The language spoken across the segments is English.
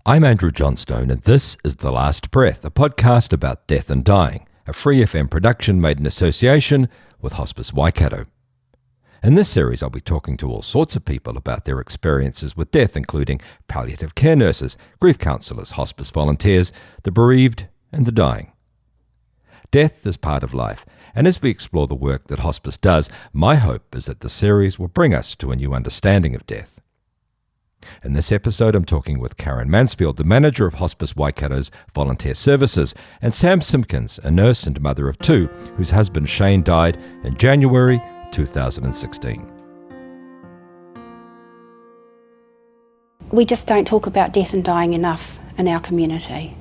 I'm Andrew Johnstone, and this is The Last Breath, a podcast about death and dying, a free FM production made in association with Hospice Waikato. In this series, I'll be talking to all sorts of people about their experiences with death, including palliative care nurses, grief counsellors, hospice volunteers, the bereaved, and the dying. Death is part of life, and as we explore the work that hospice does, my hope is that the series will bring us to a new understanding of death. In this episode, I'm talking with Karen Mansfield, the manager of Hospice Waikato's volunteer services, and Sam Simpkins, a nurse and mother of two, whose husband Shane died in January 2016. We just don't talk about death and dying enough in our community.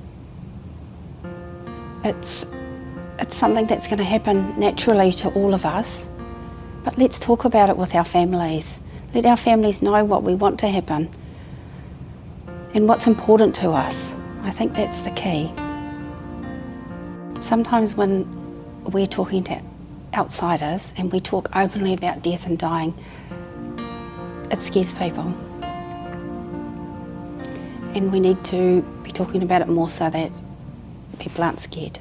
It's something that's going to happen naturally to all of us, but let's talk about it with our families. Let our families know what we want to happen and what's important to us. I think that's the key. Sometimes when we're talking to outsiders and we talk openly about death and dying, it scares people. And we need to be talking about it more so that people aren't scared.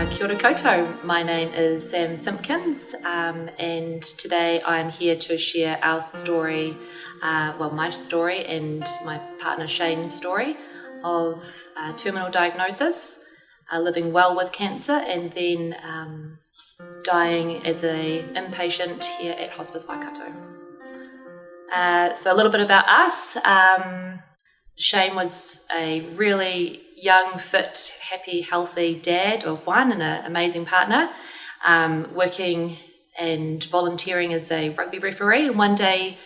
Kia ora koutou. My name is Sam Simpkins, and today I'm here to share our story, my story and my partner Shane's story of terminal diagnosis, living well with cancer, and then dying as an inpatient here at Hospice Waikato. So a little bit about us. Shane was a really young, fit, happy, healthy dad of one and an amazing partner, working and volunteering as a rugby referee. And one day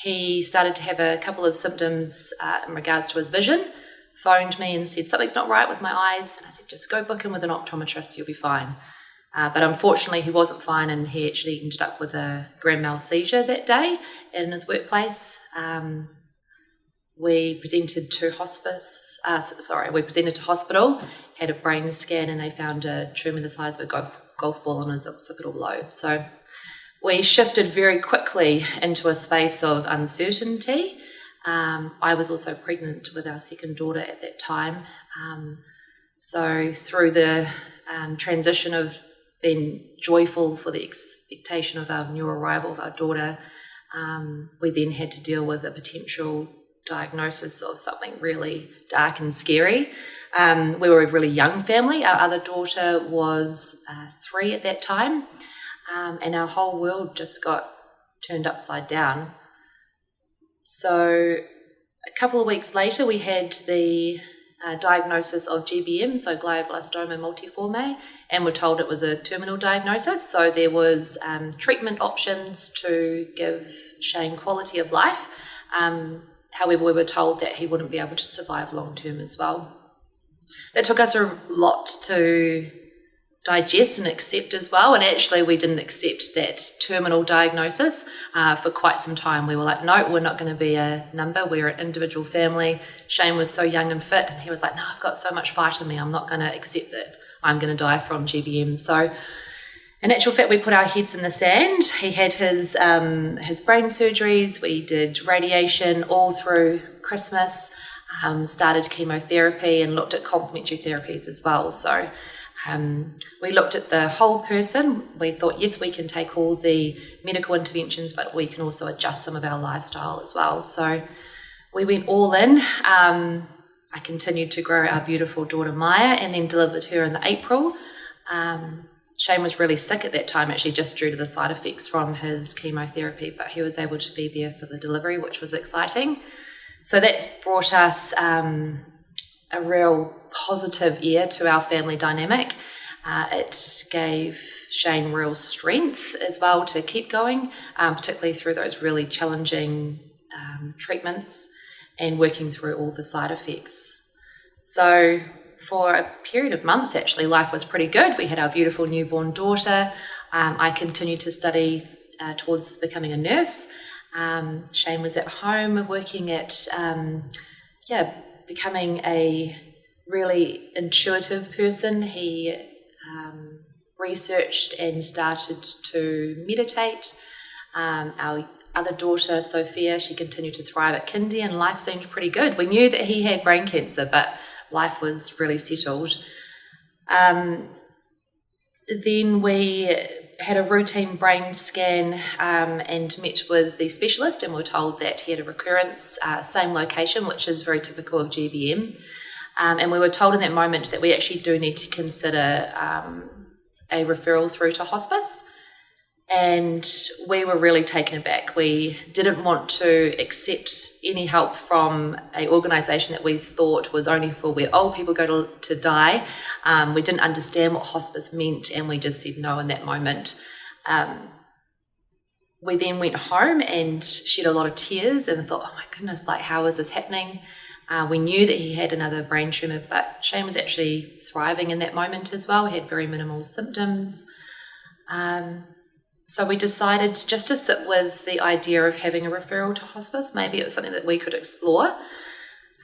he started to have a couple of symptoms in regards to his vision, phoned me and said, something's not right with my eyes. And I said, just go book him with an optometrist, you'll be fine. But unfortunately he wasn't fine, and he actually ended up with a grand mal seizure that day in his workplace. We presented to hospital, had a brain scan, and they found a tumour the size of a golf ball on his occipital lobe. So we shifted very quickly into a space of uncertainty. I was also pregnant with our second daughter at that time. So through the transition of being joyful for the expectation of our new arrival of our daughter, we then had to deal with a potential diagnosis of something really dark and scary. We were a really young family. Our other daughter was 3 at that time, and our whole world just got turned upside down. So a couple of weeks later we had the diagnosis of GBM, so glioblastoma multiforme, and we're told it was a terminal diagnosis. So there was treatment options to give Shane quality of life. However, we were told that he wouldn't be able to survive long term as well. That took us a lot to digest and accept as well, and actually we didn't accept that terminal diagnosis for quite some time. We were like, no, we're not going to be a number, we're an individual family. Shane was so young and fit, and he was like, no, I've got so much fight in me, I'm not going to accept that I'm going to die from GBM. So in actual fact, we put our heads in the sand. He had his brain surgeries. We did radiation all through Christmas, started chemotherapy and looked at complementary therapies as well. So we looked at the whole person. We thought, yes, we can take all the medical interventions, but we can also adjust some of our lifestyle as well. So we went all in. I continued to grow our beautiful daughter Maya, and then delivered her in the April. Shane was really sick at that time, actually, just due to the side effects from his chemotherapy, but he was able to be there for the delivery, which was exciting. So that brought us a real positive air to our family dynamic. It gave Shane real strength as well to keep going, particularly through those really challenging treatments and working through all the side effects. So for a period of months, actually, life was pretty good. We had our beautiful newborn daughter. I continued to study towards becoming a nurse. Shane was at home working at, becoming a really intuitive person. He researched and started to meditate. Our other daughter, Sophia, she continued to thrive at kindy, and life seemed pretty good. We knew that he had brain cancer, but life was really settled. Then we had a routine brain scan and met with the specialist, and were told that he had a recurrence, same location, which is very typical of GBM. And we were told in that moment that we actually do need to consider a referral through to hospice. And we were really taken aback. We didn't want to accept any help from an organisation that we thought was only for where old people go to die. We didn't understand what hospice meant, and we just said no in that moment. We then went home and shed a lot of tears and thought, oh my goodness, how is this happening? We knew that he had another brain tumour, but Shane was actually thriving in that moment as well. He had very minimal symptoms. So we decided just to sit with the idea of having a referral to hospice. Maybe it was something that we could explore.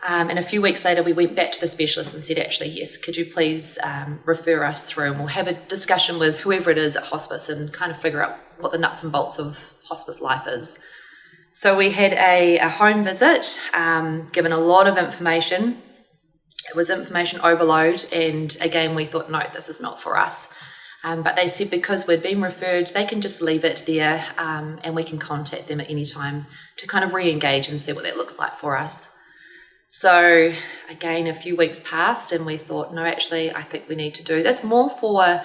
And a few weeks later, we went back to the specialist and said, actually, yes, could you please refer us through, and we'll have a discussion with whoever it is at hospice and kind of figure out what the nuts and bolts of hospice life is. So we had a home visit, given a lot of information. It was information overload, and again, we thought, no, this is not for us. But they said because we'd been referred, they can just leave it there, and we can contact them at any time to kind of re-engage and see what that looks like for us. So again, a few weeks passed, and we thought, no, actually, I think we need to do this. More for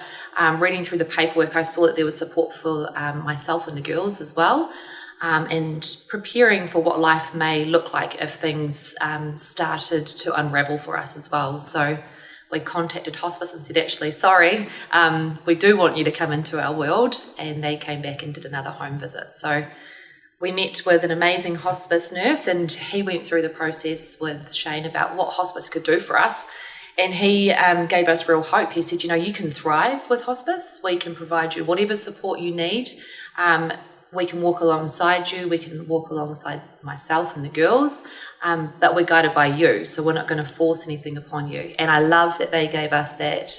reading through the paperwork, I saw that there was support for myself and the girls as well, and preparing for what life may look like if things started to unravel for us as well. So we contacted hospice and said, actually, sorry, we do want you to come into our world. And they came back and did another home visit. So we met with an amazing hospice nurse, and he went through the process with Shane about what hospice could do for us. And he gave us real hope. He said, you can thrive with hospice. We can provide you whatever support you need. We can walk alongside you. We can walk alongside myself and the girls, but we're guided by you. So we're not going to force anything upon you. And I love that they gave us that,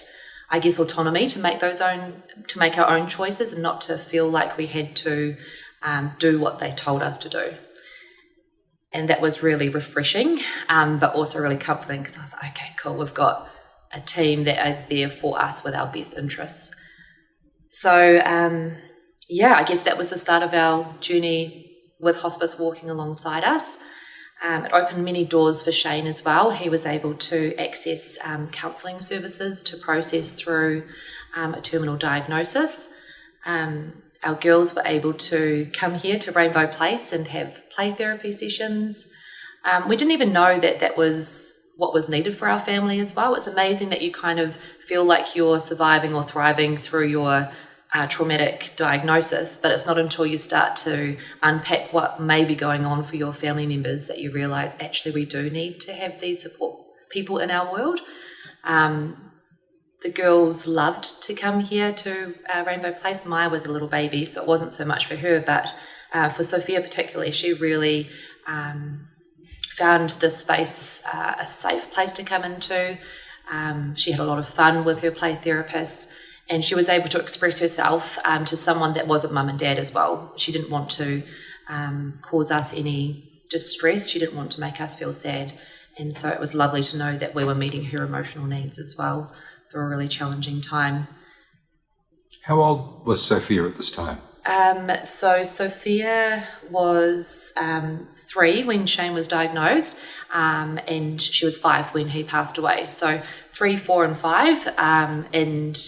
I guess, autonomy to make our own choices, and not to feel like we had to do what they told us to do. And that was really refreshing, but also really comforting, because I was like, okay, cool. We've got a team that are there for us with our best interests. So, I guess that was the start of our journey with hospice walking alongside us. It opened many doors for Shane as well. He was able to access counselling services to process through a terminal diagnosis. Our girls were able to come here to Rainbow Place and have play therapy sessions. We didn't even know that was what was needed for our family as well. It's amazing that you kind of feel like you're surviving or thriving through your traumatic diagnosis, but it's not until you start to unpack what may be going on for your family members that you realise actually we do need to have these support people in our world. The girls loved to come here to Rainbow Place. Maya was a little baby, so it wasn't so much for her, but for Sophia particularly, she really found this space a safe place to come into. She had a lot of fun with her play therapist, and she was able to express herself to someone that wasn't mum and dad as well. She didn't want to cause us any distress. She didn't want to make us feel sad. And so it was lovely to know that we were meeting her emotional needs as well through a really challenging time. How old was Sophia at this time? So Sophia was 3 when Shane was diagnosed, and she was 5 when he passed away. So 3, 4 and 5, and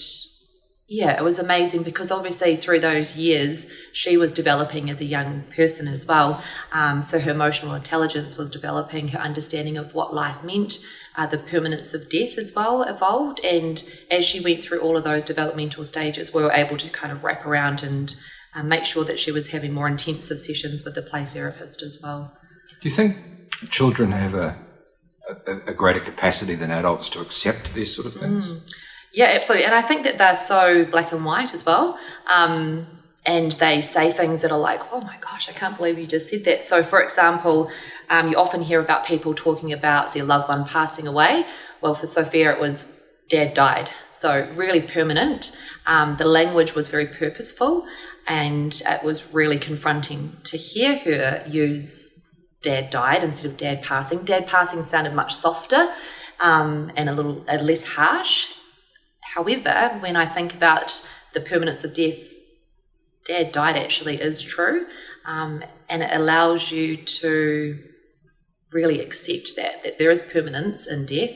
Yeah, it was amazing because obviously through those years she was developing as a young person as well. So her emotional intelligence was developing, her understanding of what life meant, the permanence of death as well evolved. And as she went through all of those developmental stages, we were able to kind of wrap around and make sure that she was having more intensive sessions with the play therapist as well. Do you think children have a greater capacity than adults to accept these sort of things? Yeah, absolutely. And I think that they're so black and white as well. And they say things that are like, oh my gosh, I can't believe you just said that. So for example, you often hear about people talking about their loved one passing away. Well, for Sophia, it was dad died. So really permanent. The language was very purposeful, and it was really confronting to hear her use dad died instead of dad passing. Dad passing sounded much softer and a little less harsh. However, when I think about the permanence of death, dad died actually is true, and it allows you to really accept that there is permanence in death.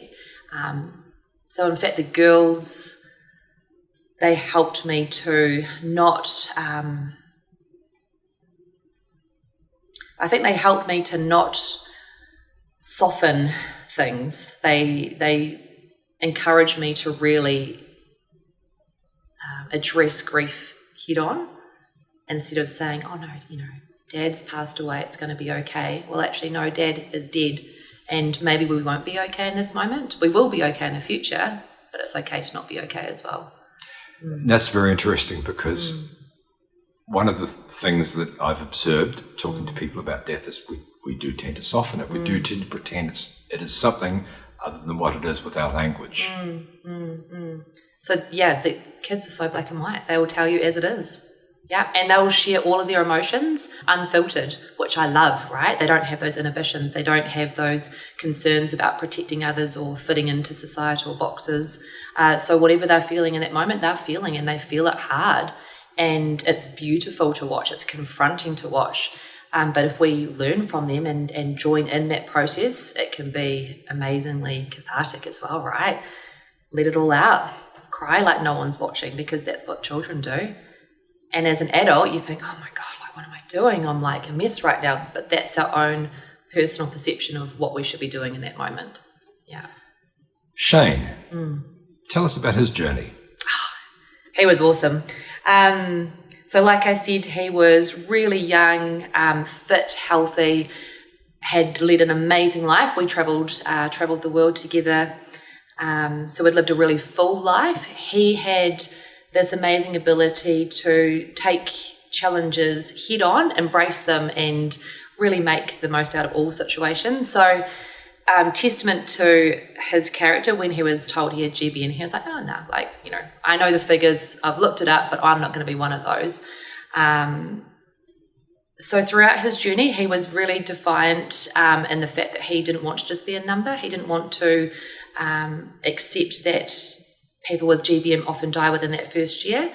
So in fact, the girls, they helped me to not, I think they helped me to not soften things. They encouraged me to really address grief head on, instead of saying, oh no, dad's passed away, it's going to be okay. Well, actually, no, dad is dead, and maybe we won't be okay in this moment. We will be okay in the future, but it's okay to not be okay as well. That's very interesting, because one of the things that I've observed talking to people about death is we do tend to soften it. We do tend to pretend it is something other than what it is with our language. So yeah, the kids are so black and white. They will tell you as it is. Yeah, and they will share all of their emotions unfiltered, which I love, right? They don't have those inhibitions. They don't have those concerns about protecting others or fitting into societal boxes. So whatever they're feeling in that moment, they're feeling, and they feel it hard. And it's beautiful to watch. It's confronting to watch. But if we learn from them and join in that process, it can be amazingly cathartic as well, right? Let it all out. Cry like no one's watching, because that's what children do. And as an adult, you think, oh my God, like, what am I doing? I'm like a mess right now. But that's our own personal perception of what we should be doing in that moment. Yeah. Shane, tell us about his journey. He was awesome. So like I said, he was really young, fit, healthy, had led an amazing life. We travelled the world together. So we'd lived a really full life. He had this amazing ability to take challenges head on, embrace them, and really make the most out of all situations. So testament to his character, when he was told he had GBM, he was like, oh no, like, I know the figures, I've looked it up, but I'm not going to be one of those. So throughout his journey, he was really defiant in the fact that he didn't want to just be a number. He didn't want to accept that people with GBM often die within that first year.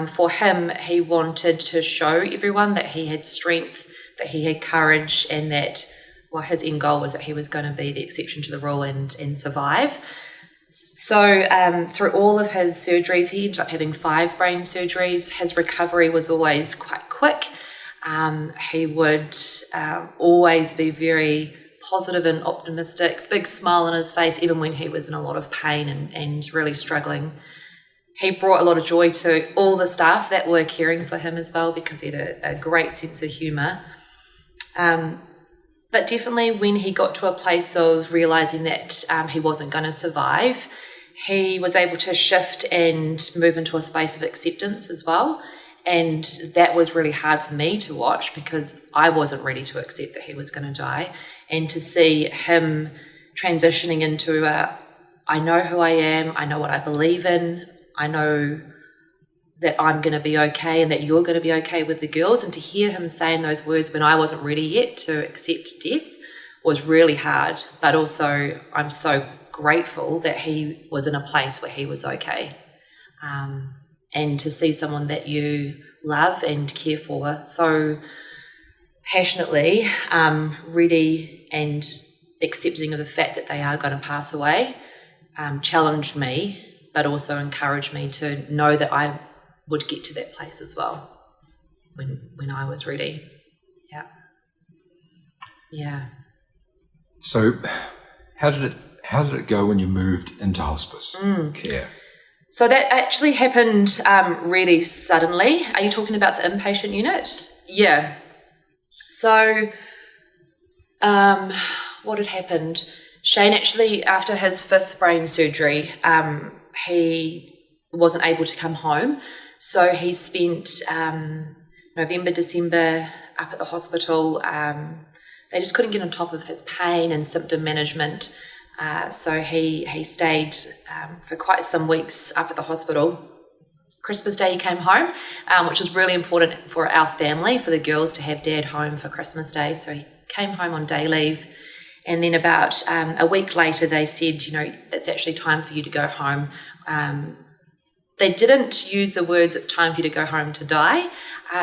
For him, he wanted to show everyone that he had strength, that he had courage, and that, well, his end goal was that he was going to be the exception to the rule and survive. So through all of his surgeries, he ended up having 5 brain surgeries. His recovery was always quite quick. He would always be very positive and optimistic, big smile on his face, even when he was in a lot of pain and really struggling. He brought a lot of joy to all the staff that were caring for him as well, because he had a great sense of humour. But definitely when he got to a place of realising that he wasn't going to survive, he was able to shift and move into a space of acceptance as well. And that was really hard for me to watch, because I wasn't ready to accept that he was going to die. And to see him transitioning into I know who I am, I know what I believe in, I know that I'm going to be okay and that you're going to be okay with the girls. And to hear him saying those words when I wasn't ready yet to accept death was really hard. But also I'm so grateful that he was in a place where he was okay. And to see someone that you love and care for so passionately, ready and accepting of the fact that they are going to pass away, challenged me but also encouraged me to know that I would get to that place as well when I was ready. Yeah. So how did it go when you moved into hospice care? So that actually happened really suddenly. Are you talking about the inpatient unit? Yeah. So what had happened? Shane actually, after his 5th brain surgery, he wasn't able to come home. So he spent November, December up at the hospital. They just couldn't get on top of his pain and symptom management. So he stayed for quite some weeks up at the hospital. Christmas Day he came home, which was really important for our family, for the girls to have Dad home for Christmas Day. So he came home on day leave. And then about a week later they said, it's actually time for you to go home. They didn't use the words, it's time for you to go home to die.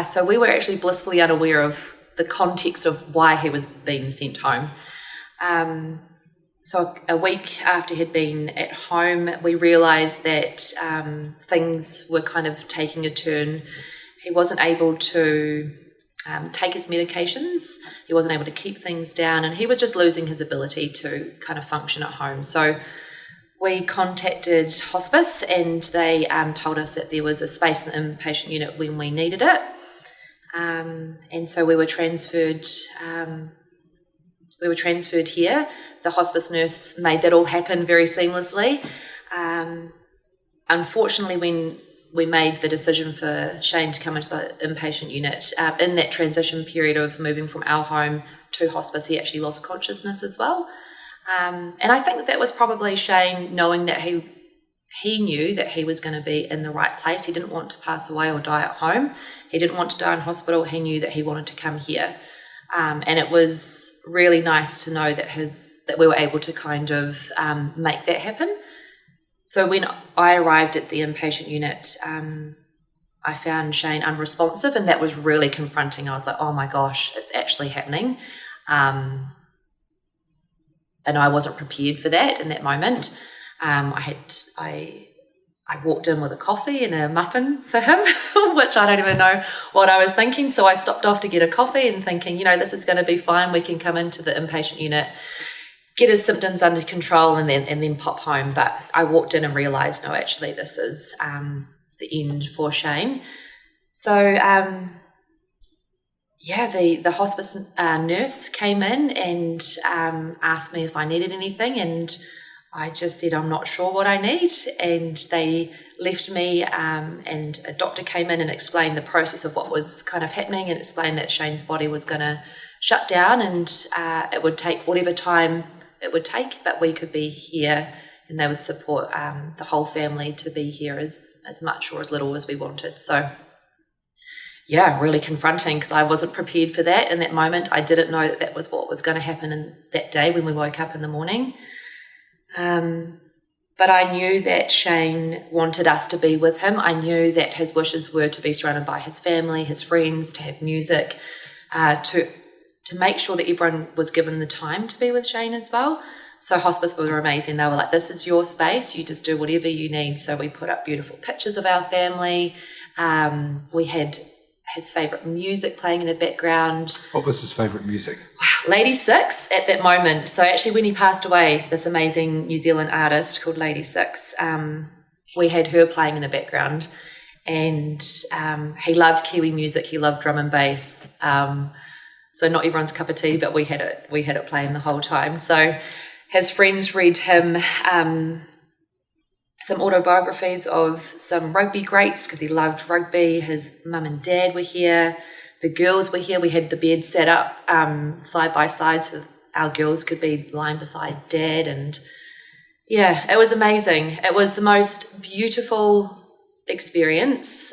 So we were actually blissfully unaware of the context of why he was being sent home. So a week after he'd been at home, we realised that things were kind of taking a turn. He wasn't able to take his medications. He wasn't able to keep things down, and he was just losing his ability to kind of function at home. So we contacted hospice, and they told us that there was a space in the inpatient unit when we needed it. And so we were transferred here. The hospice nurse made that all happen very seamlessly. Unfortunately, when we made the decision for Shane to come into the inpatient unit, in that transition period of moving from our home to hospice, he actually lost consciousness as well. And I think that was probably Shane knowing that he knew that he was going to be in the right place. He didn't want to pass away or die at home. He didn't want to die in hospital. He knew that he wanted to come here. And it was really nice to know that we were able to kind of make that happen. So when I arrived at the inpatient unit, I found Shane unresponsive, and that was really confronting. I was like, oh my gosh, it's actually happening. And I wasn't prepared for that in that moment. I walked in with a coffee and a muffin for him, which I don't even know what I was thinking. So I stopped off to get a coffee and thinking, this is going to be fine. We can come into the inpatient unit, get his symptoms under control, and then pop home. But I walked in and realised, no, actually, this is the end for Shane. So the hospice nurse came in and asked me if I needed anything, and I just said, I'm not sure what I need, and they left me, and a doctor came in and explained the process of what was kind of happening, and explained that Shane's body was going to shut down, and it would take whatever time it would take, but we could be here, and they would support the whole family to be here as much or as little as we wanted. So really confronting, because I wasn't prepared for that in that moment. I didn't know that was what was going to happen in that day when we woke up in the morning. But I knew that Shane wanted us to be with him. I knew that his wishes were to be surrounded by his family, his friends, to have music, to make sure that everyone was given the time to be with Shane as well. So hospice were amazing. They were like, this is your space, you just do whatever you need. So we put up beautiful pictures of our family. We had his favourite music playing in the background. What was his favourite music? Lady Six at that moment. So actually when he passed away, this amazing New Zealand artist called Lady Six, we had her playing in the background, and he loved Kiwi music, he loved drum and bass. So not everyone's cup of tea, but we had it playing the whole time. So his friends read him some autobiographies of some rugby greats, because he loved rugby. His mum and dad were here. The girls were here. We had the bed set up side by side so our girls could be lying beside Dad. And it was amazing. It was the most beautiful experience.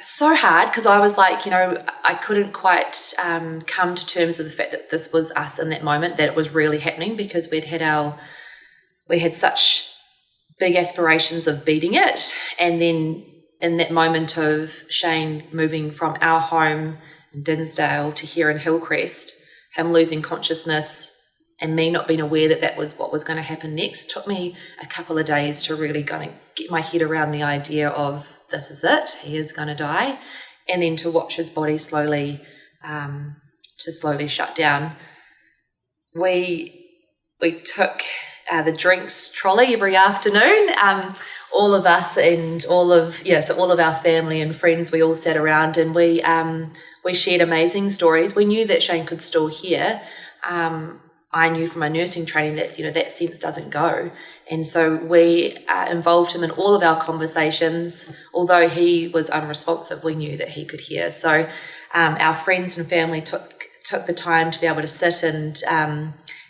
So hard, because I was like, I couldn't quite come to terms with the fact that this was us in that moment, that it was really happening, because we had such big aspirations of beating it. And then in that moment of Shane moving from our home in Dinsdale to here in Hillcrest, him losing consciousness and me not being aware that was what was going to happen next took me a couple of days to really kind of get my head around the idea of this is it, he is going to die, and then to watch his body slowly shut down. We took the drinks trolley every afternoon. All of us and all of our family and friends, we all sat around and we shared amazing stories. We knew that Shane could still hear. I knew from my nursing training that, that sense doesn't go. And so we involved him in all of our conversations. Although he was unresponsive, we knew that he could hear. So our friends and family took the time to be able to sit and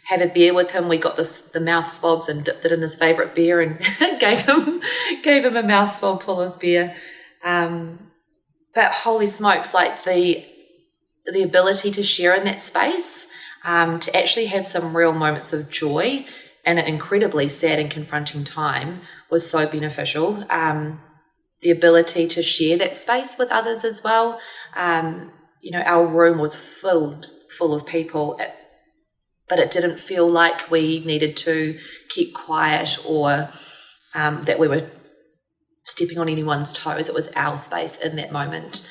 have a beer with him. We got the mouth swabs and dipped it in his favourite beer and gave him a mouth swab full of beer. But holy smokes, like the ability to share in that space, to actually have some real moments of joy in an incredibly sad and confronting time was so beneficial. The ability to share that space with others as well. Our room was full of people, but it didn't feel like we needed to keep quiet or that we were stepping on anyone's toes. It was our space in that moment.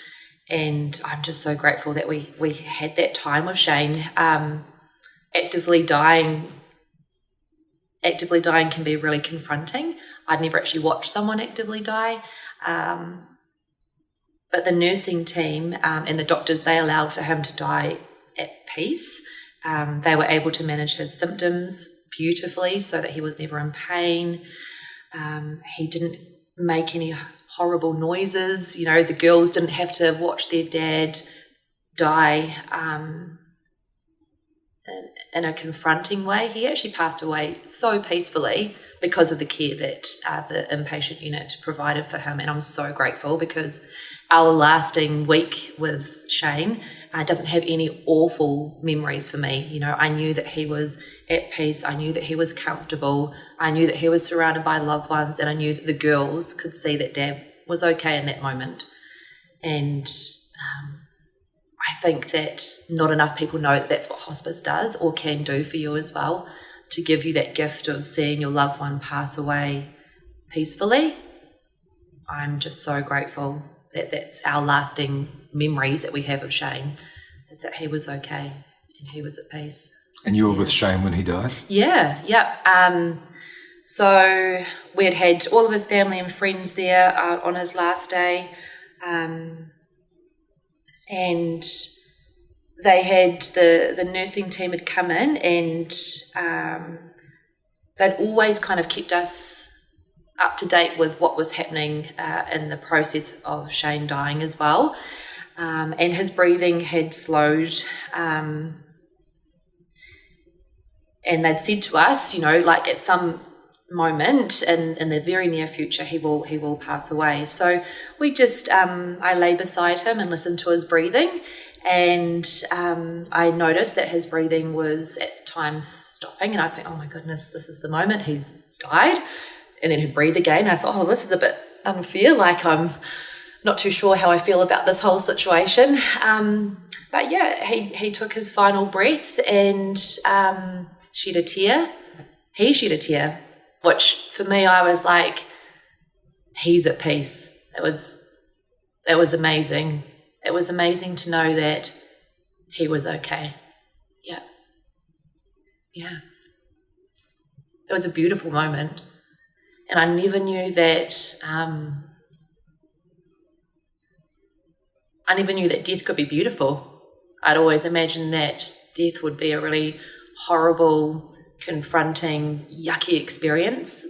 And I'm just so grateful that we had that time with Shane. Actively dying can be really confronting. I'd never actually watched someone actively die. But the nursing team and the doctors, they allowed for him to die at peace. They were able to manage his symptoms beautifully so that he was never in pain. He didn't make any horrible noises. The girls didn't have to watch their dad die in a confronting way. He actually passed away so peacefully because of the care that the inpatient unit provided for him. And I'm so grateful because our lasting week with Shane doesn't have any awful memories for me. I knew that he was at peace. I knew that he was comfortable. I knew that he was surrounded by loved ones, and I knew that the girls could see that Dad was okay in that moment. And I think that not enough people know that that's what hospice does or can do for you as well, to give you that gift of seeing your loved one pass away peacefully. I'm just so grateful that that's our lasting memories that we have of Shane, is that he was okay and he was at peace. And you were with Shane when he died? Yeah. So we had all of his family and friends there on his last day, and they had the nursing team had come in, and they'd always kind of kept us up to date with what was happening in the process of Shane dying as well. And his breathing had slowed. And they'd said to us, like at some moment in the very near future, he will pass away. So we just, I lay beside him and listened to his breathing. And I noticed that his breathing was at times stopping. And I think, oh my goodness, this is the moment he's died. And then he'd breathe again. And I thought, this is a bit unfair. Like, I'm not too sure how I feel about this whole situation. But yeah, he took his final breath and shed a tear. He shed a tear, which for me, I was like, he's at peace. It was amazing. It was amazing to know that he was okay. Yeah. It was a beautiful moment. And I never knew that death could be beautiful. I'd always imagined that death would be a really horrible, confronting, yucky experience,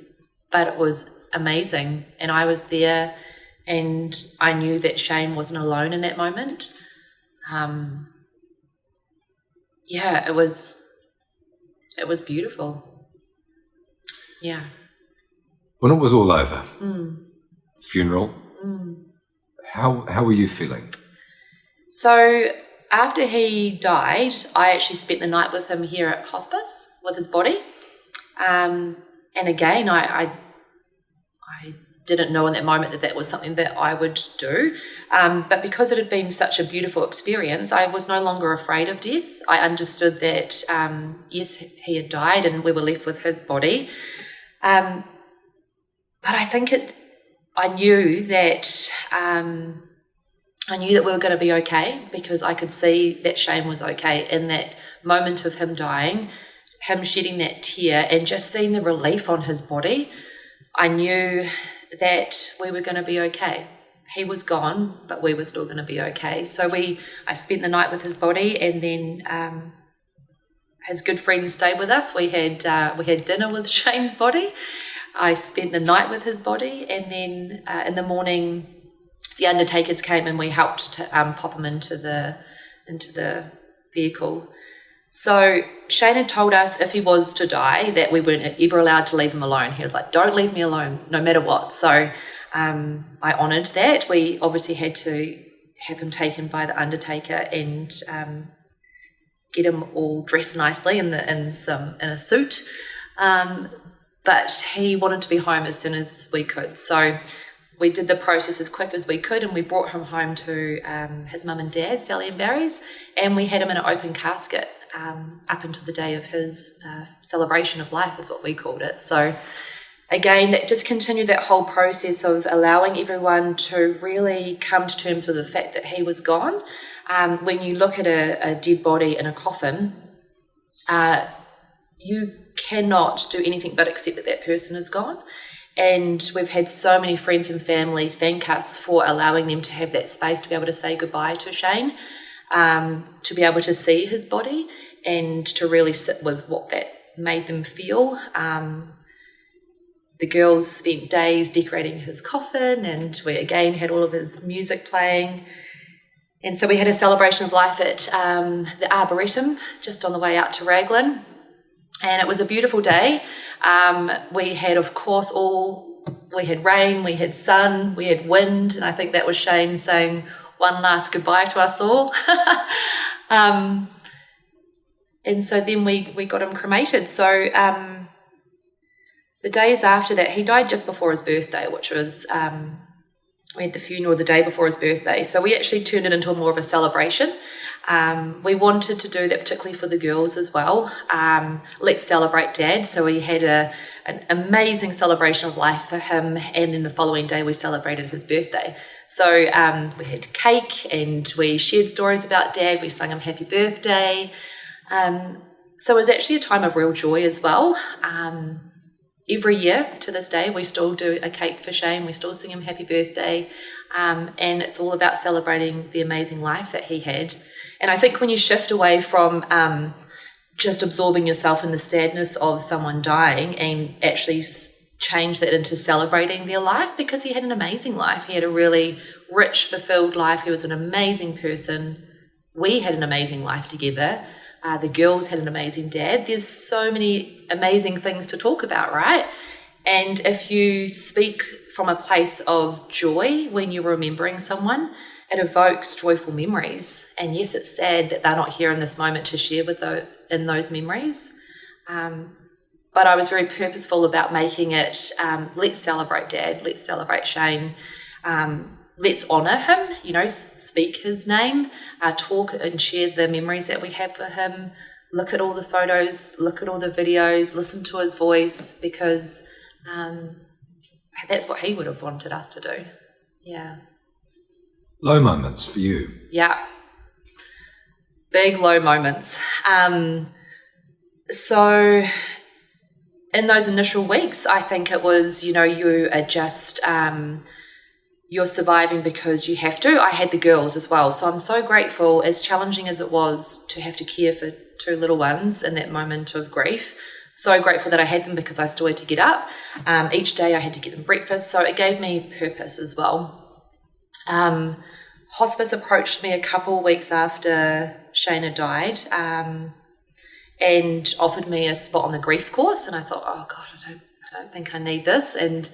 but it was amazing. And I was there, and I knew that Shane wasn't alone in that moment. It was beautiful. Yeah. When it was all over, funeral, how were you feeling? So after he died, I actually spent the night with him here at hospice with his body. And again, I didn't know in that moment that was something that I would do. But because it had been such a beautiful experience, I was no longer afraid of death. I understood that, yes, he had died and we were left with his body. But I think I knew that we were going to be okay, because I could see that Shane was okay in that moment of him dying, him shedding that tear and just seeing the relief on his body. I knew that we were going to be okay. He was gone, but we were still going to be okay. So I spent the night with his body, and then his good friend stayed with us. We had dinner with Shane's body. I spent the night with his body, and then in the morning, the undertakers came and we helped to pop him into the vehicle. So Shane had told us if he was to die that we weren't ever allowed to leave him alone. He was like, "Don't leave me alone, no matter what." So I honoured that. We obviously had to have him taken by the undertaker and get him all dressed nicely in a suit. But he wanted to be home as soon as we could. So we did the process as quick as we could, and we brought him home to his mum and dad, Sally and Barry's, and we had him in an open casket up until the day of his celebration of life, is what we called it. So again, that just continued that whole process of allowing everyone to really come to terms with the fact that he was gone. When you look at a dead body in a coffin, you cannot do anything but accept that person is gone. And we've had so many friends and family thank us for allowing them to have that space to be able to say goodbye to Shane, to be able to see his body and to really sit with what that made them feel. The girls spent days decorating his coffin, and we again had all of his music playing. And so we had a celebration of life at the Arboretum just on the way out to Raglan. And it was a beautiful day. We had, of course, we had rain, we had sun, we had wind, and I think that was Shane saying one last goodbye to us all. And so then we got him cremated. So the days after that, he died just before his birthday, which was, we had the funeral the day before his birthday. So we actually turned it into more of a celebration. We wanted to do that particularly for the girls as well. Let's celebrate Dad. So we had an amazing celebration of life for him, and then the following day we celebrated his birthday. So we had cake and we shared stories about Dad. We sung him happy birthday. So it was actually a time of real joy as well. Every year to this day we still do a cake for Shane. We still sing him happy birthday. And it's all about celebrating the amazing life that he had. And I think when you shift away from just absorbing yourself in the sadness of someone dying and actually change that into celebrating their life, because he had an amazing life. He had a really rich, fulfilled life. He was an amazing person. We had an amazing life together. The girls had an amazing dad. There's so many amazing things to talk about, right? And if you speak from a place of joy when you're remembering someone, it evokes joyful memories. And yes, it's sad that they're not here in this moment to share with in those memories. But I was very purposeful about making it, let's celebrate Dad, let's celebrate Shane, let's honour him, speak his name, talk and share the memories that we have for him, look at all the photos, look at all the videos, listen to his voice, because that's what he would have wanted us to do. Yeah. Low moments for you. Yeah. Big low moments. So in those initial weeks, I think it was, you are just, you're surviving because you have to. I had the girls as well. So I'm so grateful, as challenging as it was to have to care for two little ones in that moment of grief. So grateful that I had them, because I still had to get up. Each day I had to get them breakfast. So it gave me purpose as well. Hospice approached me a couple of weeks after Shane had died, and offered me a spot on the grief course. And I thought, oh God, I don't think I need this. And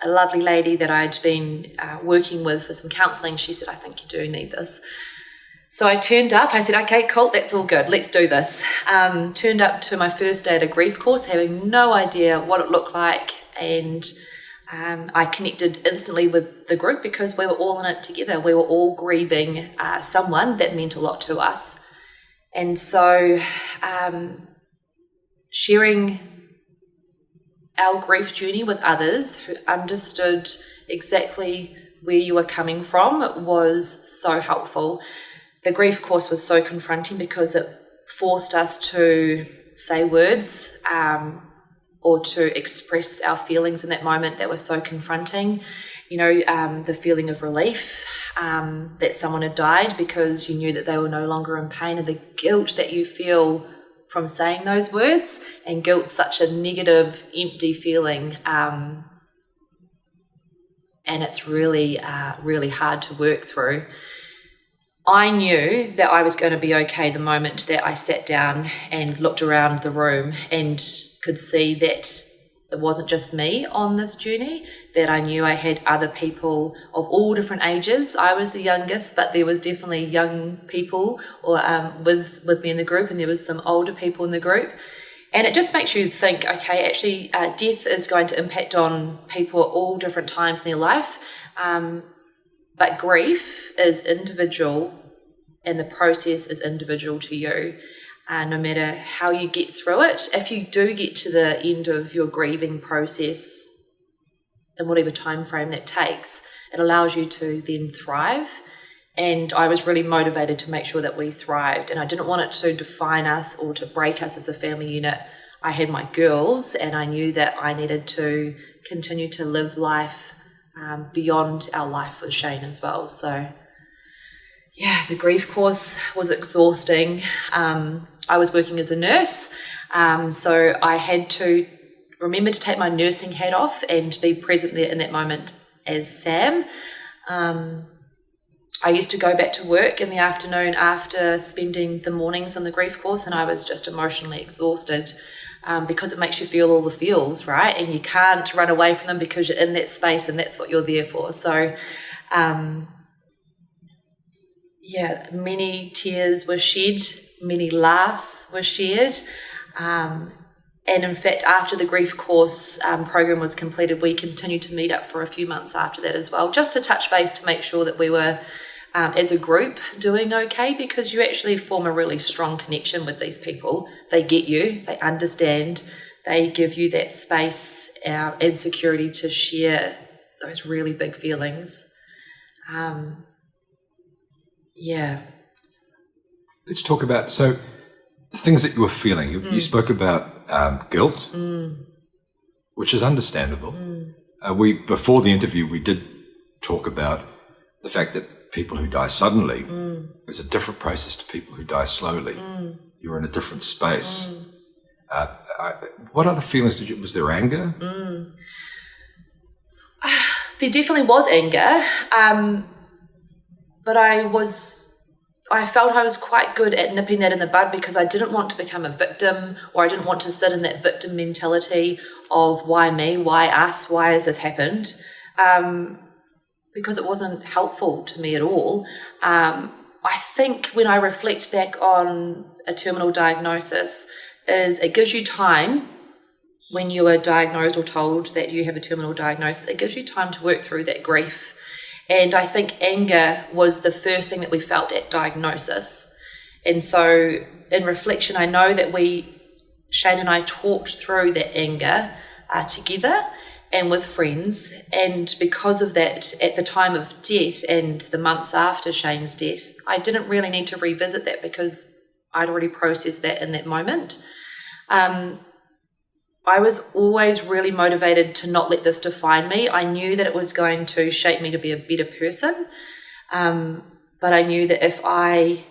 a lovely lady that I'd been working with for some counselling, she said, I think you do need this. So I turned up. I said, okay, cool, that's all good. Let's do this. Turned up to my first day at a grief course, having no idea what it looked like. And I connected instantly with the group because we were all in it together. We were all grieving someone that meant a lot to us. And so sharing our grief journey with others who understood exactly where you were coming from was so helpful. The grief course was so confronting because it forced us to say words or to express our feelings in that moment that were so confronting. The feeling of relief that someone had died because you knew that they were no longer in pain, and the guilt that you feel from saying those words. And guilt's such a negative, empty feeling, and it's really, really hard to work through. I knew that I was going to be okay the moment that I sat down and looked around the room and could see that it wasn't just me on this journey, that I knew I had other people of all different ages. I was the youngest, but there was definitely young people with me in the group, and there was some older people in the group. And it just makes you think, okay, actually death is going to impact on people at all different times in their life. But grief is individual, and the process is individual to you. No matter how you get through it, if you do get to the end of your grieving process, in whatever time frame that takes, it allows you to then thrive. And I was really motivated to make sure that we thrived, and I didn't want it to define us or to break us as a family unit. I had my girls, and I knew that I needed to continue to live life beyond our life with Shane as well. So yeah, the grief course was exhausting. I was working as a nurse, so I had to remember to take my nursing hat off and be present there in that moment as Sam. I used to go back to work in the afternoon after spending the mornings on the grief course, and I was just emotionally exhausted because it makes you feel all the feels, right? And you can't run away from them because you're in that space and that's what you're there for. So many tears were shed, many laughs were shared. And in fact, after the grief course program was completed, we continued to meet up for a few months after that as well, just to touch base to make sure that we were, as a group, doing okay, because you actually form a really strong connection with these people. They get you, they understand, they give you that space and security to share those really big feelings. Let's talk about, so the things that you were feeling. You spoke about guilt, which is understandable. Before the interview, we did talk about the fact that people who die suddenly is a different process to people who die slowly. You're in a different space. What other feelings was there anger? There definitely was anger, but I felt I was quite good at nipping that in the bud, because I didn't want to become a victim, or I didn't want to sit in that victim mentality of why me, why us, why has this happened, because it wasn't helpful to me at all. I think when I reflect back on a terminal diagnosis, is it gives you time when you are diagnosed or told that you have a terminal diagnosis, it gives you time to work through that grief. And I think anger was the first thing that we felt at diagnosis. And so in reflection, I know that Shane and I talked through that anger together and with friends. And because of that, at the time of death and the months after Shane's death, I didn't really need to revisit that because I'd already processed that in that moment. I was always really motivated to not let this define me. I knew that it was going to shape me to be a better person, but I knew that if I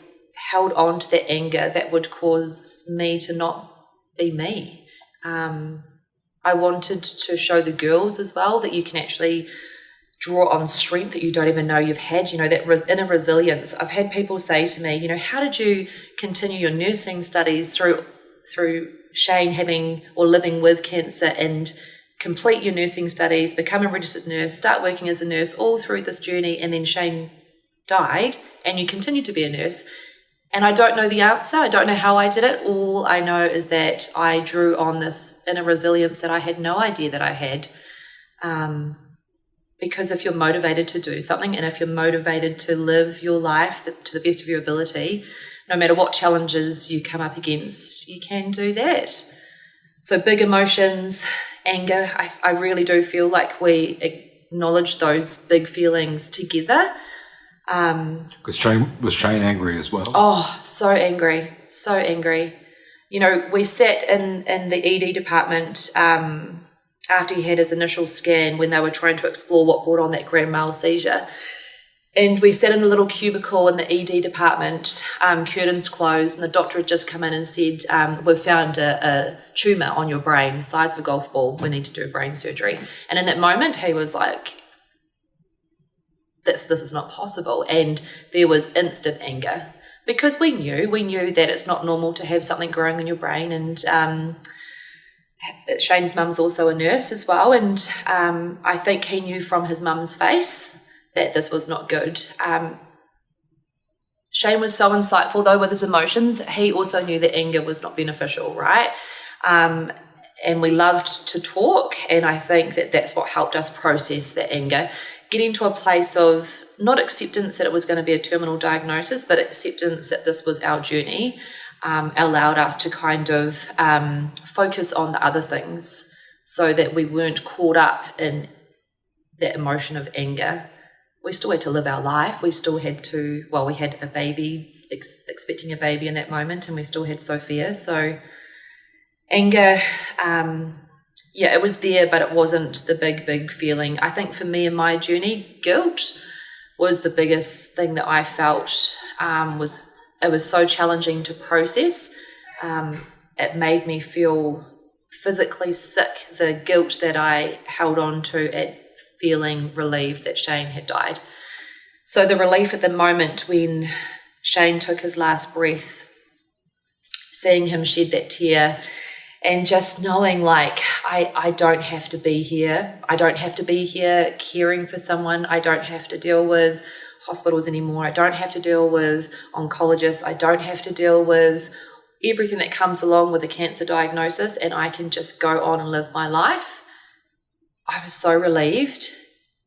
held on to that anger, that would cause me to not be me. I wanted to show the girls as well that you can actually draw on strength that you don't even know you've had, that inner resilience. I've had people say to me, how did you continue your nursing studies through Shane having or living with cancer and complete your nursing studies, become a registered nurse, start working as a nurse all through this journey, and then Shane died and you continue to be a nurse? And I don't know the answer. I don't know how I did it. All I know is that I drew on this inner resilience that I had no idea that I had. Because if you're motivated to do something, and if you're motivated to live your life to the best of your ability, no matter what challenges you come up against, you can do that. So big emotions, anger, I really do feel like we acknowledge those big feelings together. Because was Shane angry as well? Oh, so angry. You know, we sat in the ED department after he had his initial scan when they were trying to explore what brought on that grand mal seizure. And we sat in the little cubicle in the ED department, curtains closed, and the doctor had just come in and said, we've found a tumour on your brain, the size of a golf ball. We need to do brain surgery. And in that moment, he was like, this is not possible. And there was instant anger because we knew that it's not normal to have something growing in your brain. And Shane's mum's also a nurse as well. And I think he knew from his mum's face that this was not good. Shane was so insightful, though, with his emotions. He also knew that anger was not beneficial, right? And we loved to talk, and I think that that's what helped us process that anger. Getting to a place of not acceptance that it was going to be a terminal diagnosis, but acceptance that this was our journey, allowed us to kind of focus on the other things so that we weren't caught up in that emotion of anger. We still had to live our life. We still had to, we had a baby, expecting a baby in that moment, and we still had Sophia. So anger, it was there, but it wasn't the big feeling. I think for me in my journey, guilt was the biggest thing that I felt. It was so challenging to process. It made me feel physically sick, the guilt that I held on to at feeling relieved that Shane had died. So the relief at the moment when Shane took his last breath, seeing him shed that tear, and just knowing like I don't have to be here. I don't have to be here caring for someone. I don't have to deal with hospitals anymore. I don't have to deal with oncologists. I don't have to deal with everything that comes along with a cancer diagnosis, and I can just go on and live my life. I was so relieved.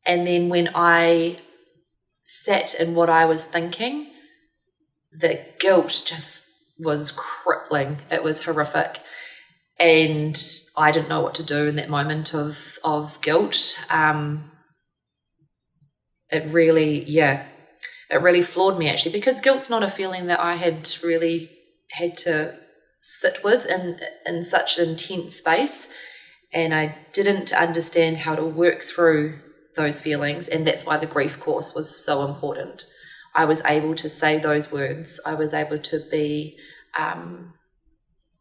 And then when I sat in what I was thinking, the guilt just was crippling. It was horrific. And I didn't know what to do in that moment of guilt. It really floored me actually, because guilt's not a feeling that I had really had to sit with in such an intense space. And I didn't understand how to work through those feelings, and that's why the grief course was so important. I was able to say those words. I was able to be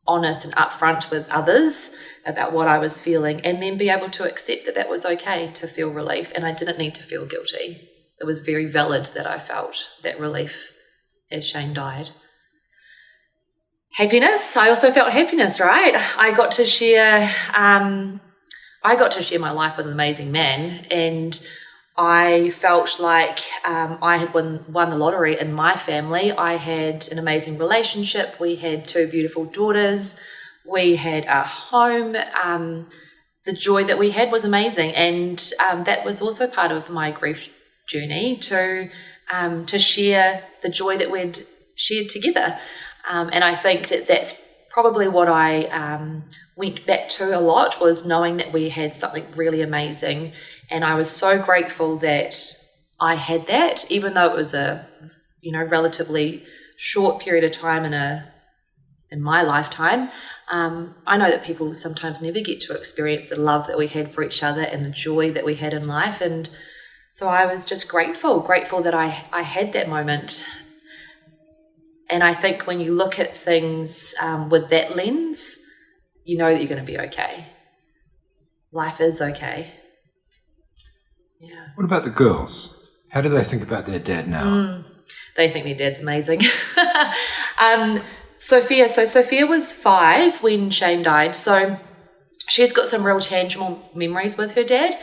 honest and upfront with others about what I was feeling, and then be able to accept that that was okay to feel relief, and I didn't need to feel guilty. It was very valid that I felt that relief as Shane died. Happiness. I also felt happiness, right? I got to share my life with an amazing man, and I felt like I had won the lottery in my family. I had an amazing relationship. We had 2 beautiful daughters. We had a home. The joy that we had was amazing, and that was also part of my grief journey to share the joy that we'd shared together. And I think that that's probably what I went back to a lot, was knowing that we had something really amazing. And I was so grateful that I had that, even though it was a relatively short period of time in my lifetime. I know that people sometimes never get to experience the love that we had for each other and the joy that we had in life. And so I was just grateful that I had that moment. And I think when you look at things with that lens, you know that you're going to be okay. Life is okay. Yeah. What about the girls? How do they think about their dad now? They think their dad's amazing. Sophia was 5 when Shane died. So she's got some real tangible memories with her dad.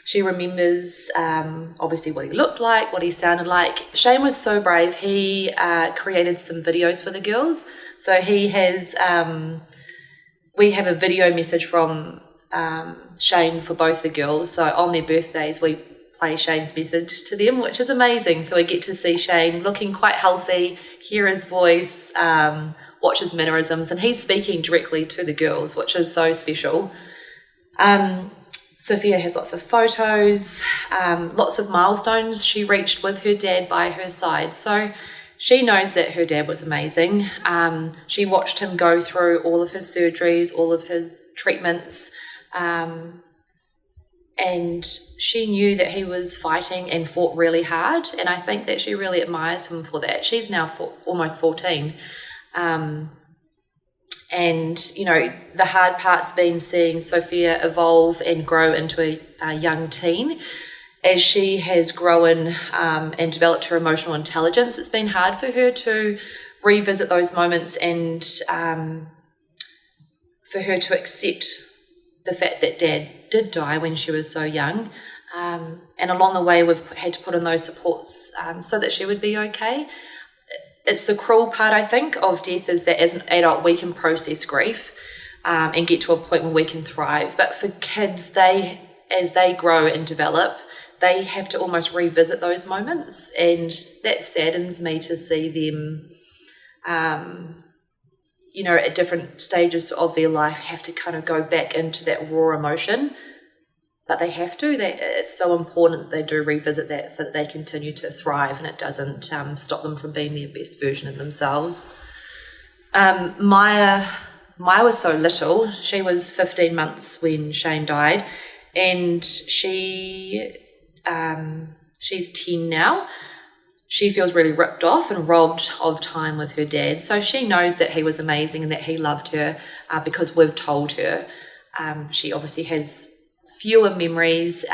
She remembers obviously what he looked like, what he sounded like. Shane was so brave. He created some videos for the girls. So he has, we have a video message from Shane for both the girls. So on their birthdays, we play Shane's message to them, which is amazing. So we get to see Shane looking quite healthy, hear his voice, watch his mannerisms, and he's speaking directly to the girls, which is so special. Sophia has lots of photos, lots of milestones she reached with her dad by her side. So she knows that her dad was amazing. She watched him go through all of his surgeries, all of his treatments, and she knew that he was fighting and fought really hard, and I think that she really admires him for that. She's now almost 14. And, you know, the hard part's been seeing Sophia evolve and grow into a young teen. As she has grown and developed her emotional intelligence, it's been hard for her to revisit those moments and for her to accept the fact that Dad did die when she was so young. And along the way, we've had to put in those supports so that she would be okay. It's the cruel part, I think, of death, is that as an adult we can process grief and get to a point where we can thrive. But for kids, as they grow and develop, they have to almost revisit those moments, and that saddens me to see them, you know, at different stages of their life have to kind of go back into that raw emotion. But they have to. It's so important that they do revisit that so that they continue to thrive and it doesn't stop them from being their best version of themselves. Maya was so little. She was 15 months when Shane died, and she's 10 now. She feels really ripped off and robbed of time with her dad. So she knows that he was amazing and that he loved her because we've told her. She obviously has fewer memories,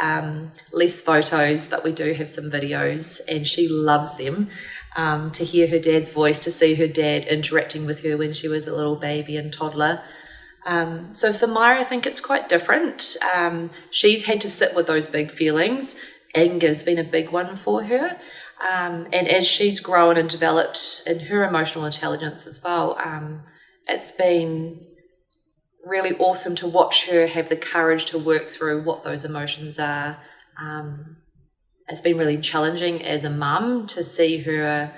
less photos, but we do have some videos, and she loves them. To hear her dad's voice, to see her dad interacting with her when she was a little baby and toddler. So for Maya, I think it's quite different. She's had to sit with those big feelings. Anger's been a big one for her. And as she's grown and developed in her emotional intelligence as well, it's been really awesome to watch her have the courage to work through what those emotions are. It's been really challenging as a mum to see her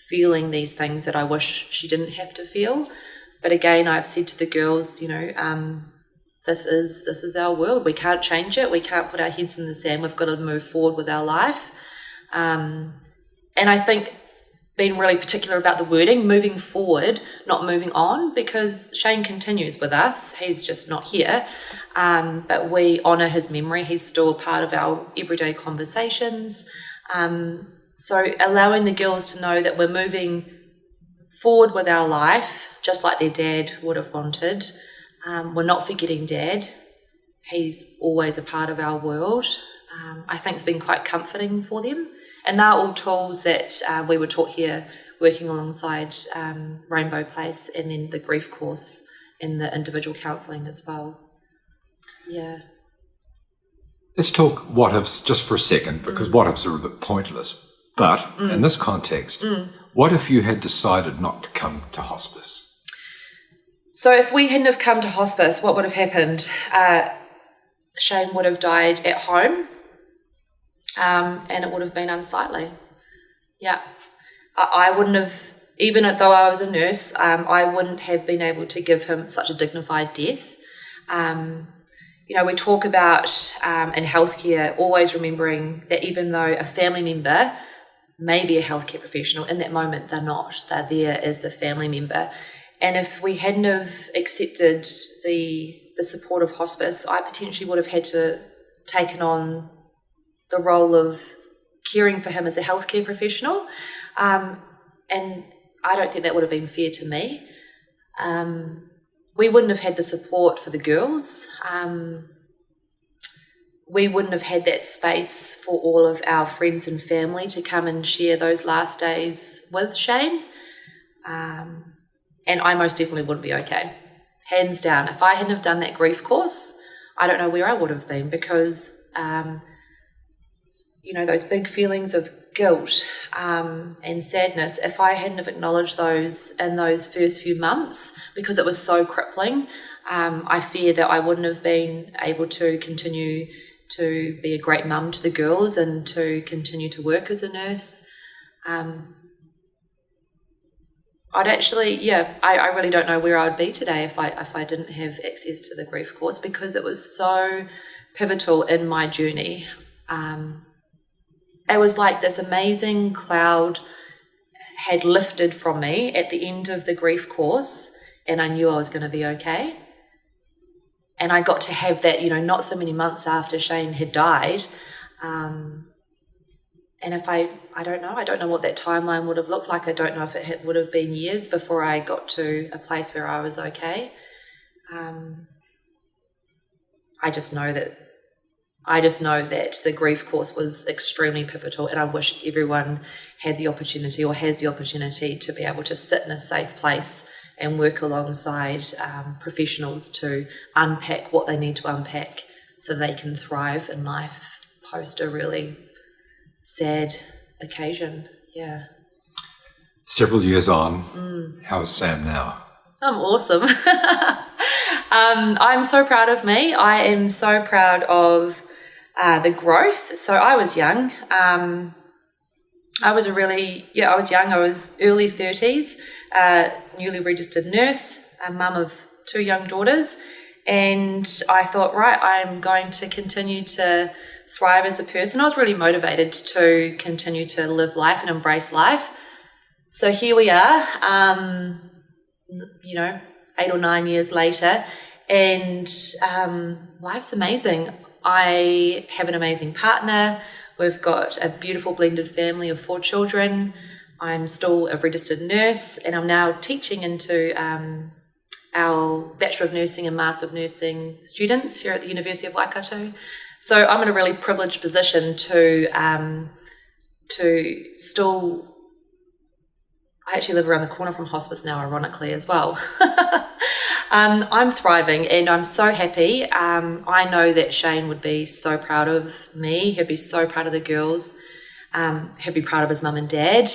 feeling these things that I wish she didn't have to feel. But again, I've said to the girls, you know, this is our world. We can't change it. We can't put our heads in the sand. We've got to move forward with our life. And I think being really particular about the wording, moving forward, not moving on, because Shane continues with us. He's just not here. But we honour his memory. He's still a part of our everyday conversations. So allowing the girls to know that we're moving forward with our life, just like their dad would have wanted. We're not forgetting Dad. He's always a part of our world. I think it's been quite comforting for them. And they're all tools that we were taught here working alongside Rainbow Place, and then the grief course and the individual counselling as well. Yeah. Let's talk what ifs just for a second, because what ifs are a bit pointless. But in this context, what if you had decided not to come to hospice? So if we hadn't have come to hospice, what would have happened? Shane would have died at home. And it would have been unsightly. Yeah. I wouldn't have, even though I was a nurse, I wouldn't have been able to give him such a dignified death. You know, we talk about in healthcare always remembering that even though a family member may be a healthcare professional, in that moment they're not. They're there as the family member. And if we hadn't have accepted the support of hospice, I potentially would have had to taken on the role of caring for him as a healthcare professional. And I don't think that would have been fair to me. We wouldn't have had the support for the girls. We wouldn't have had that space for all of our friends and family to come and share those last days with Shane. And I most definitely wouldn't be okay. Hands down. If I hadn't have done that grief course, I don't know where I would have been, because you know, those big feelings of guilt and sadness, if I hadn't have acknowledged those in those first few months, because it was so crippling, I fear that I wouldn't have been able to continue to be a great mum to the girls and to continue to work as a nurse. I really don't know where I would be today if I didn't have access to the grief course, because it was so pivotal in my journey. It was like this amazing cloud had lifted from me at the end of the grief course, and I knew I was going to be okay. And I got to have that, not so many months after Shane had died. And if I don't know what that timeline would have looked like. I don't know if it would have been years before I got to a place where I was okay. I just know that the grief course was extremely pivotal, and I wish everyone had the opportunity or has the opportunity to be able to sit in a safe place and work alongside professionals to unpack what they need to unpack so they can thrive in life post a really sad occasion. Yeah. Several years on, how is Sam now? I'm awesome. I'm so proud of me. I am so proud of the growth. So I was young. I was young. I was early 30s, newly registered nurse, a mum of 2 young daughters. And I thought, right, I'm going to continue to thrive as a person. I was really motivated to continue to live life and embrace life. So here we are, 8 or 9 years later, and life's amazing. I have an amazing partner. We've got a beautiful blended family of 4 children. I'm still a registered nurse, and I'm now teaching into our Bachelor of Nursing and Master of Nursing students here at the University of Waikato. So I'm in a really privileged position to still. I actually live around the corner from hospice now, ironically, as well. I'm thriving and I'm so happy. I know that Shane would be so proud of me. He'd be so proud of the girls. He'd be proud of his mum and dad.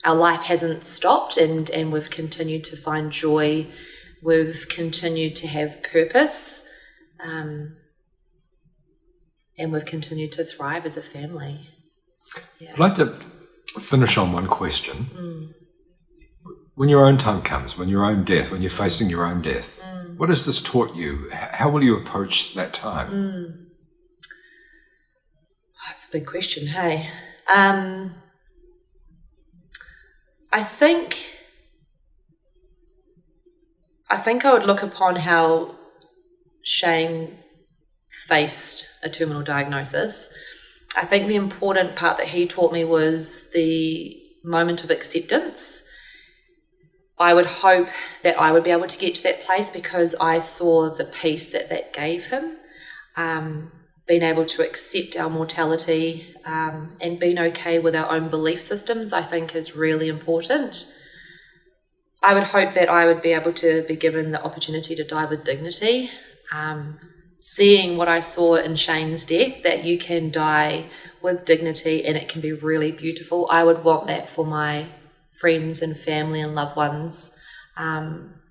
Our life hasn't stopped, and we've continued to find joy. We've continued to have purpose. And we've continued to thrive as a family. Yeah. I'd like to finish on one question. When your own time comes, when your own death, when you're facing your own death, what has this taught you? How will you approach that time? That's a big question, hey? I think I would look upon how Shane faced a terminal diagnosis. I think the important part that he taught me was the moment of acceptance. I would hope that I would be able to get to that place because I saw the peace that gave him. Being able to accept our mortality and being okay with our own belief systems, I think, is really important. I would hope that I would be able to be given the opportunity to die with dignity. Seeing what I saw in Shane's death, that you can die with dignity and it can be really beautiful. I would want that for my friends and family and loved ones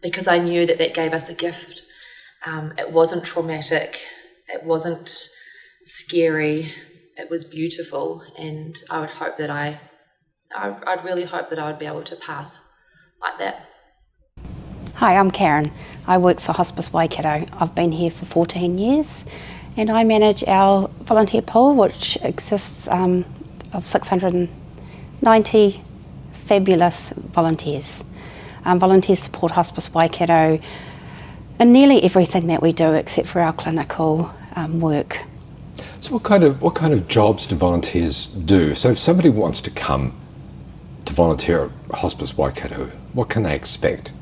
because I knew that gave us a gift. It wasn't traumatic. It wasn't scary. It was beautiful, and I would hope that I'd really hope that I would be able to pass like that. Hi, I'm Karen. I work for Hospice Waikato. I've been here for 14 years and I manage our volunteer pool, which exists of 690 fabulous volunteers. Volunteers support Hospice Waikato in nearly everything that we do except for our clinical work. So what kind of jobs do volunteers do? So if somebody wants to come to volunteer at Hospice Waikato, what can they expect?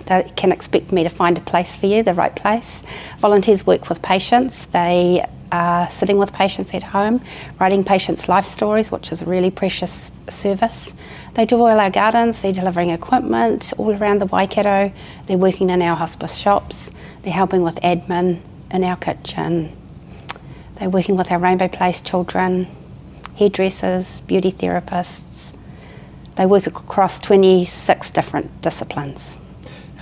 They can expect me to find a place for you, the right place. Volunteers work with patients. They are sitting with patients at home, writing patients' life stories, which is a really precious service. They do all our gardens. They're delivering equipment all around the Waikato. They're working in our hospice shops. They're helping with admin in our kitchen. They're working with our Rainbow Place children, hairdressers, beauty therapists. They work across 26 different disciplines.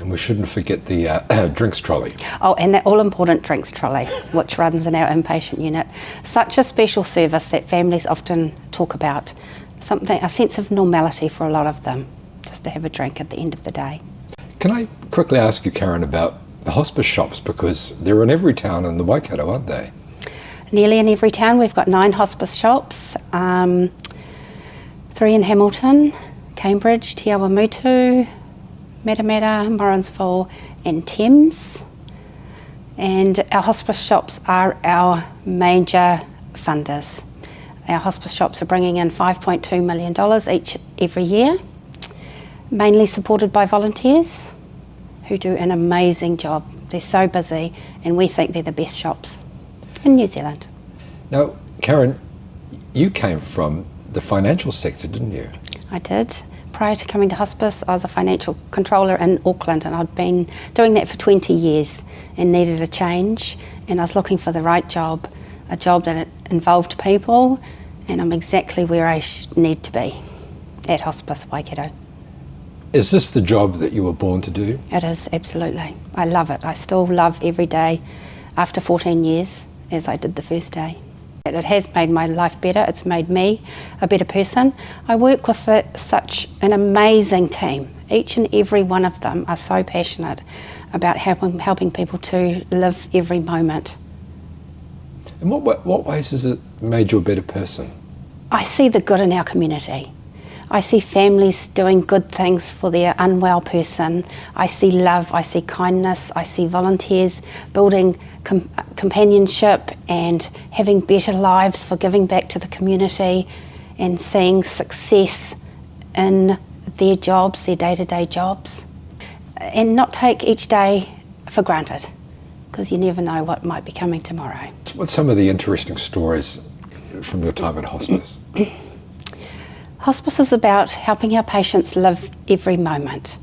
And we shouldn't forget the drinks trolley. Oh, and that all-important drinks trolley, which runs in our inpatient unit. Such a special service that families often talk about. A sense of normality for a lot of them, just to have a drink at the end of the day. Can I quickly ask you, Karen, about the hospice shops, because they're in every town in the Waikato, aren't they? Nearly in every town. We've got 9 hospice shops, 3 in Hamilton, Cambridge, Te Awamutu, Matamata, Morrinsville and Thames. And our hospice shops are our major funders. Our hospice shops are bringing in $5.2 million every year, mainly supported by volunteers who do an amazing job. They're so busy, and we think they're the best shops in New Zealand. Now, Karen, you came from the financial sector, didn't you? I did. Prior to coming to hospice, I was a financial controller in Auckland, and I'd been doing that for 20 years and needed a change, and I was looking for the right job, a job that involved people, and I'm exactly where I need to be, at Hospice Waikato. Is this the job that you were born to do? It is, absolutely. I love it. I still love every day after 14 years as I did the first day. It has made my life better. It's made me a better person. I work with such an amazing team. Each and every one of them are so passionate about helping people to live every moment. In what ways has it made you a better person? I see the good in our community. I see families doing good things for their unwell person. I see love, I see kindness, I see volunteers building companionship and having better lives for giving back to the community, and seeing success in their jobs, their day-to-day jobs, and not take each day for granted, because you never know what might be coming tomorrow. What's some of the interesting stories from your time at hospice? Hospice is about helping our patients live every moment.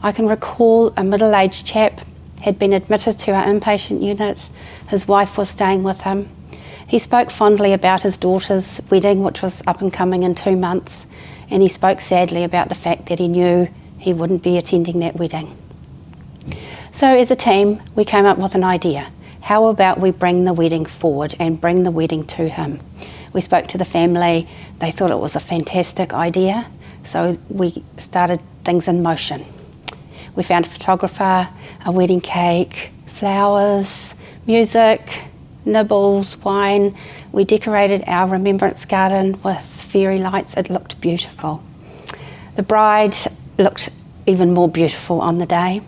I can recall a middle-aged chap had been admitted to our inpatient unit. His wife was staying with him. He spoke fondly about his daughter's wedding, which was up and coming in 2 months, and he spoke sadly about the fact that he knew he wouldn't be attending that wedding. So as a team, we came up with an idea. How about we bring the wedding forward and bring the wedding to him? We spoke to the family. They thought it was a fantastic idea, so we started things in motion. We found a photographer, a wedding cake, flowers, music, nibbles, wine. We decorated our remembrance garden with fairy lights. It looked beautiful. The bride looked even more beautiful on the day.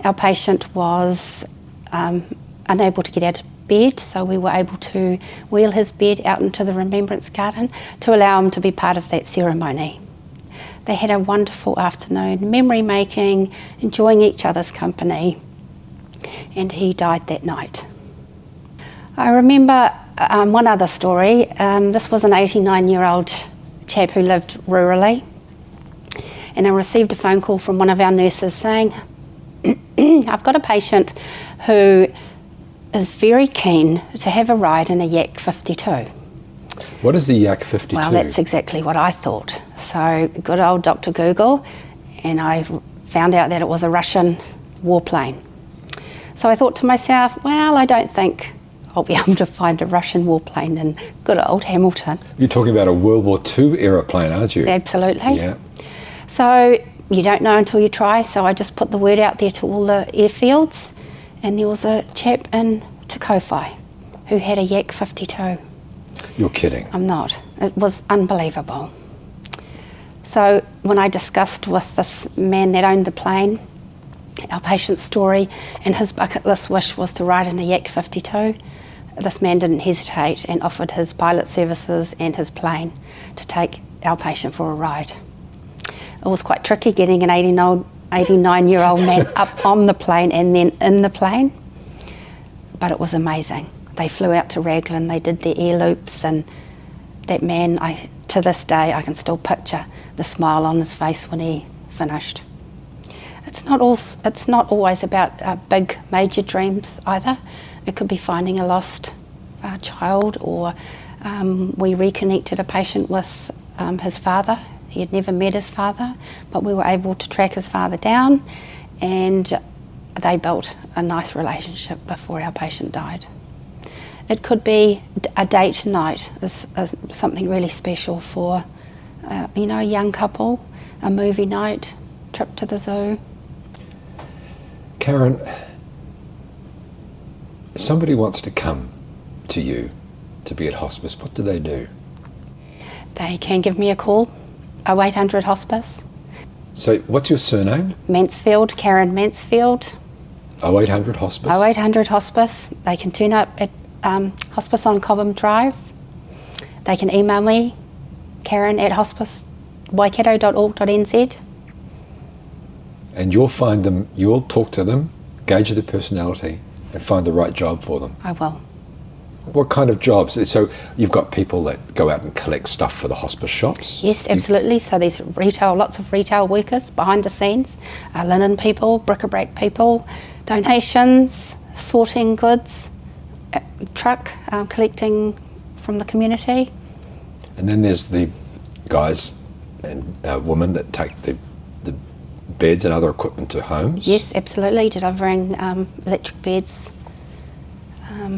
Our patient was unable to get out of bed, so we were able to wheel his bed out into the remembrance garden to allow him to be part of that ceremony. They had a wonderful afternoon, memory making, enjoying each other's company, and he died that night. I remember one other story. This was an 89-year-old chap who lived rurally, and I received a phone call from one of our nurses saying, I've got a patient who is very keen to have a ride in a Yak 52. What is the Yak 52? Well, that's exactly what I thought. So good old Dr. Google, and I found out that it was a Russian warplane. So I thought to myself, well, I don't think I'll be able to find a Russian warplane in good old Hamilton. You're talking about a World War II era plane, aren't you? Absolutely. Yeah. So you don't know until you try, so I just put the word out there to all the airfields, and there was a chap in Te Kowhai who had a Yak 52. You're kidding. I'm not. It was unbelievable. So when I discussed with this man that owned the plane, our patient's story, and his bucket list wish was to ride in a Yak 52, this man didn't hesitate and offered his pilot services and his plane to take our patient for a ride. It was quite tricky getting an 89-year-old man up on the plane and then in the plane, but it was amazing. They flew out to Raglan, they did their air loops, and that man, to this day, I can still picture the smile on his face when he finished. It's not always about big, major dreams either. It could be finding a lost child, or we reconnected a patient with his father. He had never met his father, but we were able to track his father down and they built a nice relationship before our patient died. It could be a date night is something really special for a young couple, a movie night, trip to the zoo. Karen, if somebody wants to come to you to be at hospice, what do they do? They can give me a call, 0800 Hospice. So what's your surname? Mansfield, Karen Mansfield. 0800 Hospice? 0800 Hospice. They can turn up at Hospice on Cobham Drive. They can email me, karen@hospicewaikato.org.nz. And you'll talk to them, gauge their personality, and find the right job for them. I will. What kind of jobs? So you've got people that go out and collect stuff for the hospice shops? Yes, absolutely. So there's lots of retail workers behind the scenes, linen people, bric-a-brac people, donations, sorting goods, truck collecting from the community. And then there's the guys and women that take the beds and other equipment to homes? Yes, absolutely, delivering electric beds,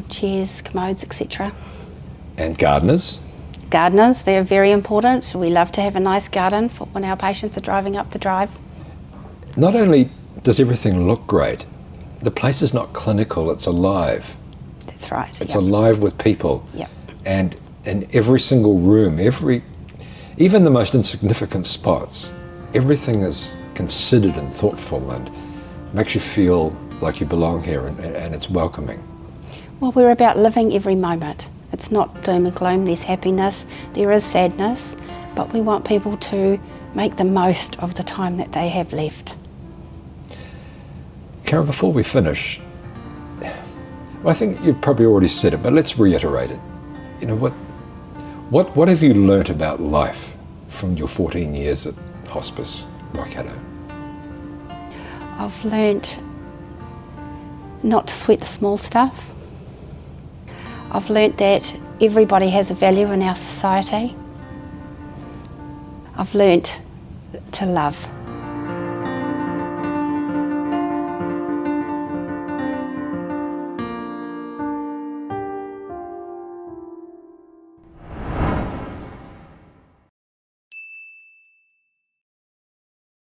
chairs, commodes, etc. And gardeners? Gardeners, they're very important. We love to have a nice garden for when our patients are driving up the drive. Not only does everything look great, the place is not clinical, it's alive. That's right. It's alive with people. Yep. And in every single room, even the most insignificant spots, everything is considered and thoughtful and makes you feel like you belong here and it's welcoming. Well, we're about living every moment. It's not doom and gloom, there's happiness, there is sadness, but we want people to make the most of the time that they have left. Karen, before we finish, well, I think you've probably already said it, but let's reiterate it. What have you learnt about life from your 14 years at Hospice Waikato? I've learnt not to sweat the small stuff. I've learnt that everybody has a value in our society. I've learnt to love.